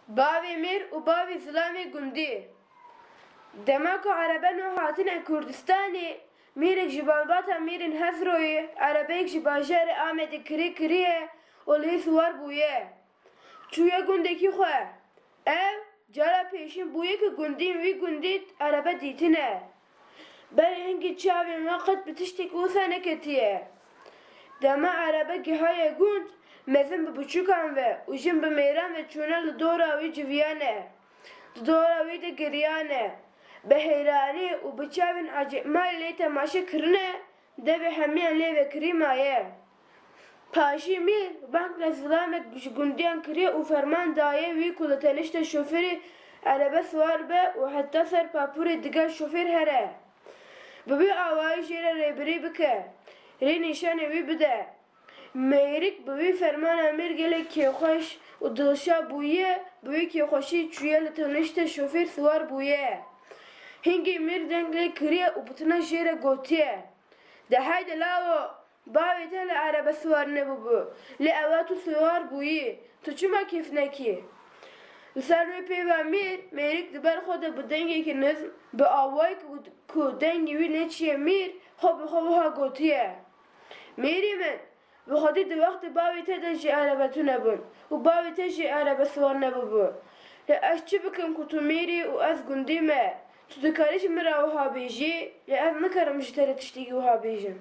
Bavê Mêr û bavê Zilamê gundî. Dema ku Ereban û hatine Kurdistanê, mêrek ji malbata Mêrên Hezroyê erebeyek ji bajarê Amedê kiriye û lê siwar bûye. Çûye gundekî xwe. Ev cara pêşîn bûye ku gundiyên wî gundî erebe dîtine. Berê hingî çavên we qet bi tiştekî wisa neketiye. Dema erebe gihaye gund mezin bi biçûkan ve û jin bi mêran ve çûne li dora wî civiyane. Di dora wî de giriyane. Bi heyranî û bi çavên acêmalê lê temaşe kirine, devê hemiyan lê vekirî maye. Paşî Mêr bankla zilamek ji gundiyan kiriye û ferman daye wî ku li tenişta şofêrê erebe siwar be û heta ser papûrê digel şofêr here. Bi vî awayî jê re rêbirî bike, rê nîşanê wî bide. Mêrik bi vî fermana Mêr gelek kêxweş û dilşa bûye, bi vî kêxweşî çûye li tenişta şofêr siwar bûye. Hingî Mêr deng lê kiriye û pitina jê re gotiye. De heyde lavo, bavê te li erebe siwar nebûbû, lê ewa tu siwar bûyî, tu çima kêf nekî? Li ser vê pêva Mêr, Mêrik di ber xwe de bi dengekî nizm, bi awayî ku dengê wî neçiye Mêr, xwe bi xwe wiha gotiye. Mêrî min, bi xwedî di wextê bavê te de jî erebe tune bûn û bavê te jî erebe siwar nebûbû. Lê ez çi bikim ku tu Mêrî û ez gundî me? Tu dikarî ji min re wiha bêjî, lê ez nikarim ji te re tiştekî wiha bêjim.